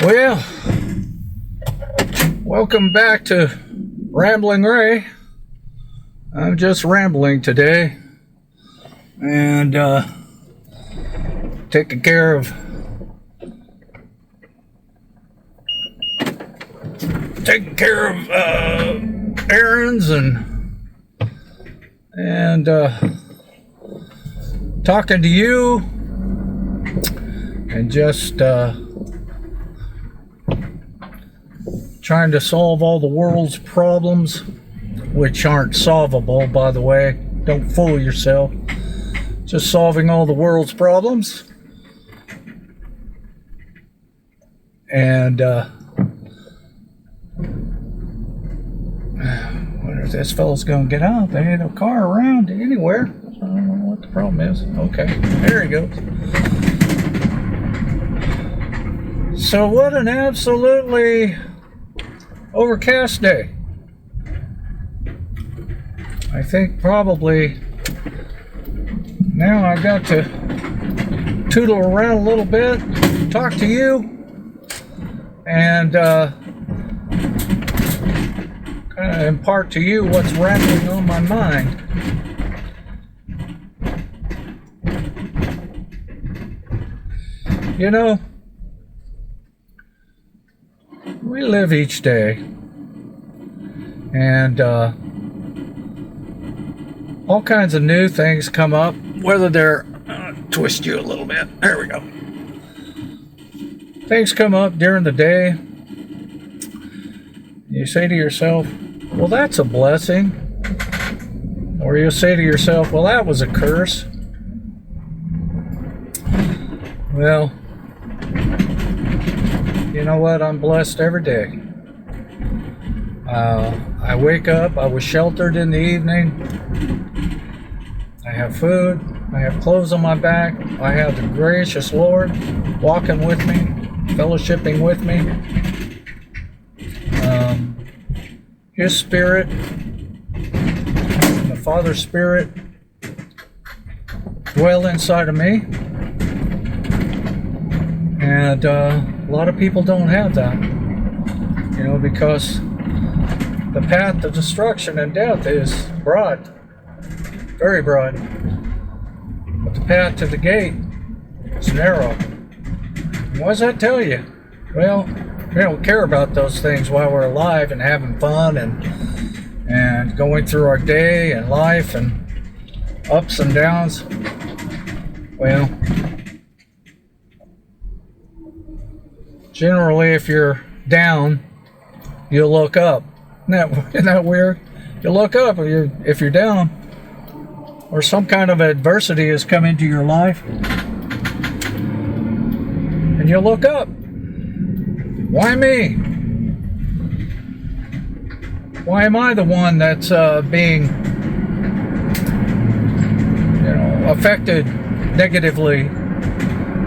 Well, welcome back to Rambling Ray. I'm just rambling today and taking care of errands and talking to you and just trying to solve all the world's problems, which aren't solvable, by the way. Don't fool yourself. Just solving all the world's problems. And wonder if this fellow's gonna get out. There ain't no car around anywhere. I don't know what the problem is. Okay, there he goes. So what an absolutely overcast day. I think probably now I got to tootle around a little bit, talk to you, and kind of impart to you what's rattling on my mind. You know, we live each day, and all kinds of new things come up, whether they're twist you a little bit. There we go. Things come up during the day. You say to yourself, well, that's a blessing. Or you say to yourself, well, that was a curse. Well, you know what? I'm blessed every day. I wake up, I was sheltered in the evening. I have food, I have clothes on my back, I have the gracious Lord walking with me, fellowshipping with me. His Spirit, the Father's Spirit, dwell inside of me. And a lot of people don't have that, you know, because the path to destruction and death is broad, very broad. But the path to the gate is narrow. What does that tell you? Well, we don't care about those things while we're alive and having fun and going through our day and life and ups and downs. Well, generally, if you're down, you'll look up. Isn't that weird? You look up if you're down, or some kind of adversity has come into your life, and you look up. Why me? Why am I the one that's being, affected negatively?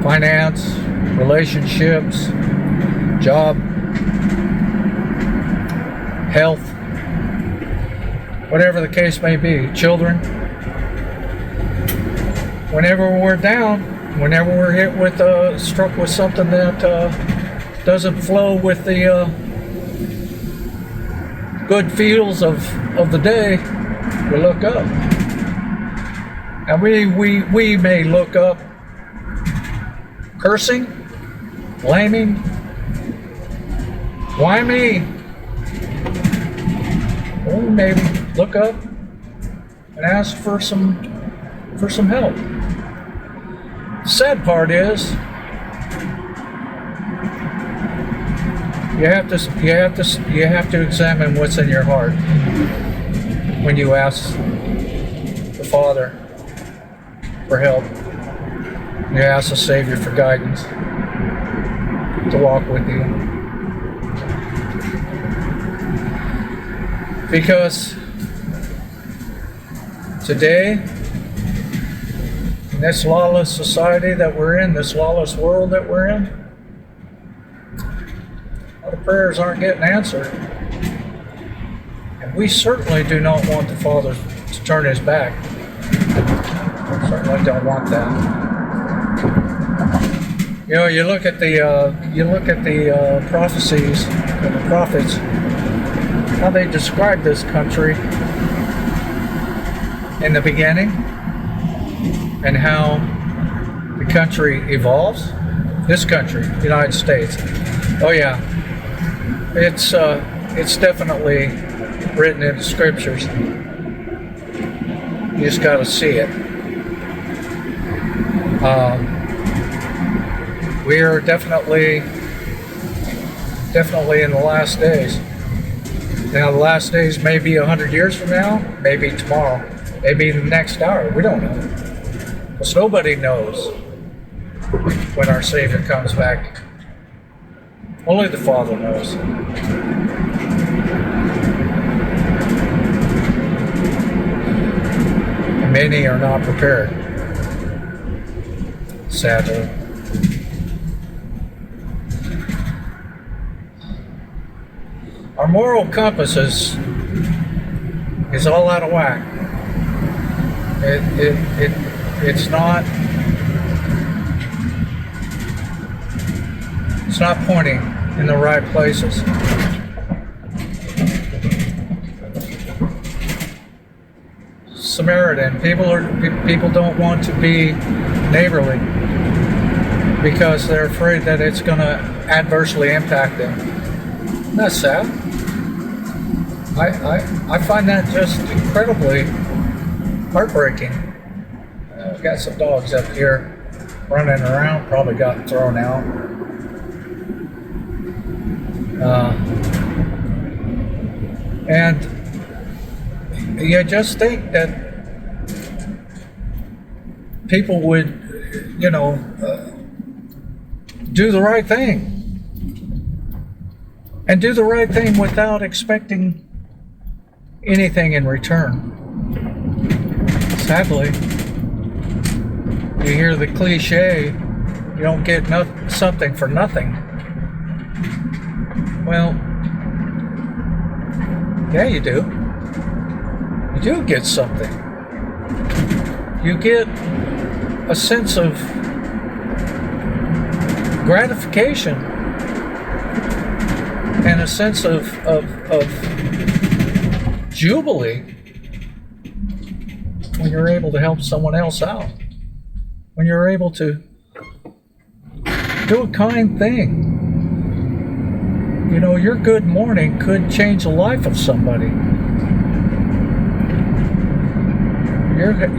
Finance, relationships, job, health, whatever the case may be, children. Whenever we're down, whenever we're hit with, struck with something that doesn't flow with the good feels of the day, we look up. And we may look up cursing, blaming. Why me? Or maybe look up and ask for some help. The sad part is you have to examine what's in your heart when you ask the Father for help. You ask the Savior for guidance to walk with you. Because today, in this lawless society that we're in, this lawless world that we're in, a lot of prayers aren't getting answered. And we certainly do not want the Father to turn his back. We certainly don't want that. You know, you look at the prophecies and the prophets, how they describe this country in the beginning, and how the country evolves. This country, the United States. Oh yeah, it's definitely written in the scriptures. You just got to see it. We are definitely in the last days. Now, the last days may be 100 years from now, maybe tomorrow, maybe the next hour. We don't know. Because nobody knows when our Savior comes back. Only the Father knows. And many are not prepared, sadly. Our moral compass is all out of whack. It's not pointing in the right places. Samaritan, people don't want to be neighborly because they're afraid that it's going to adversely impact them. That's sad. I find that just incredibly heartbreaking. I've got some dogs up here running around, probably got thrown out. And you just think that people would, do the right thing. And do the right thing without expecting anything in return. Sadly, you hear the cliche, you don't get something for nothing. Well, yeah, you do. You do get something. You get a sense of gratification and a sense of jubilee when you're able to help someone else out. When you're able to do a kind thing. You know, your good morning could change the life of somebody.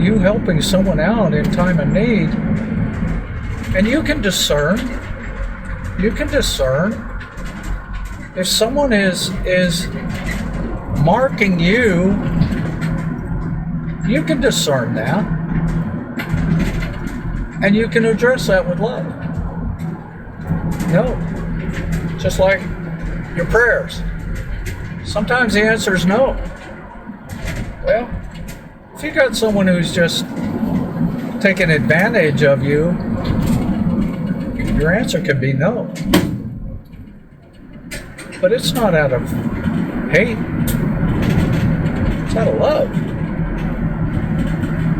You helping someone out in time of need, and you can discern if someone is marking you. You can discern that, and you can address that with love. No, just like your prayers. Sometimes the answer is no. Well, if you got someone who's just taking advantage of you, your answer could be no. But it's not out of hate. It's out of love.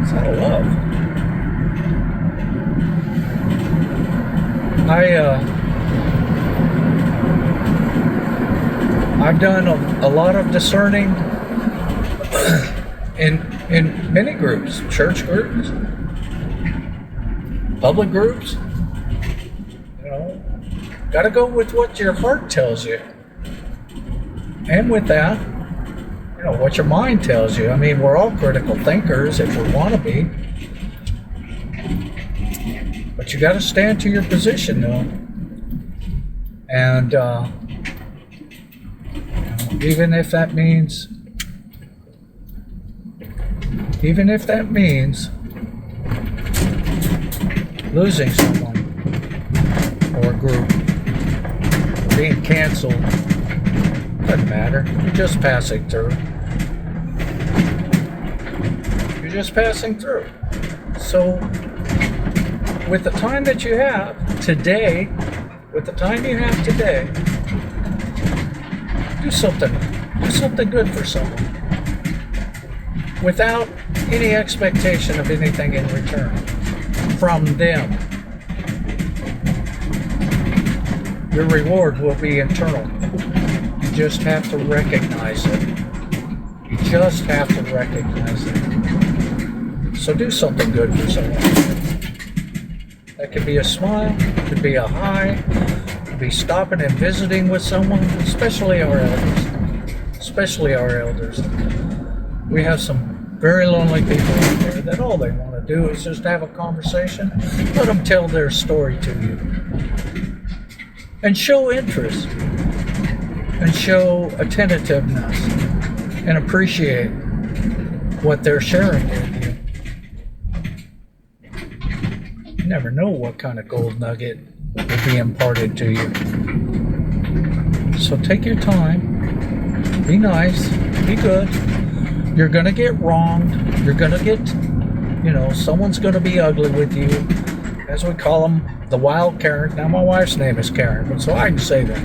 It's out of love. I've done a lot of discerning in many groups, church groups, public groups. You know, got to go with what your heart tells you. And with that, you know, what your mind tells you. I mean, we're all critical thinkers if we want to be. But you got to stand to your position, though. And even if that means losing someone or a group, being canceled, doesn't matter. You're just passing through. You're just passing through. So, with the time that you have today, do something good for someone without any expectation of anything in return from them. your reward will be eternal. You just have to recognize it. You just have to recognize it. So do something good for someone. That could be a smile, it could be a hi, it could be stopping and visiting with someone, especially our elders. Especially our elders. We have some very lonely people out there that all they want to do is just have a conversation. Let them tell their story to you. And show interest. And show attentiveness. And appreciate what they're sharing with you. You never know what kind of gold nugget will be imparted to you. So take your time. Be nice. Be good. You're going to get wronged. You're going to get, someone's going to be ugly with you. As we call them, the wild Karen. Now, my wife's name is Karen, but so I can say that.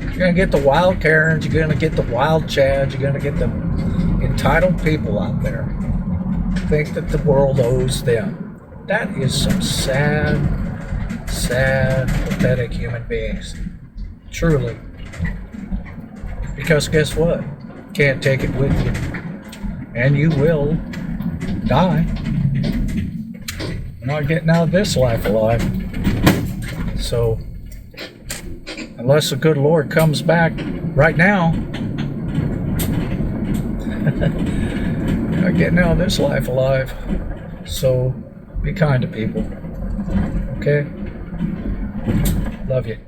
You're going to get the wild Karens. You're going to get the wild Chads. You're going to get the entitled people out there. Think that the world owes them. That is some sad, pathetic human beings. Truly. Because guess what? Can't take it with you. And you will die. You're not getting out of this life alive. So, unless the good Lord comes back right now, you're not getting out of this life alive. So, be kind to people. Okay? Love you.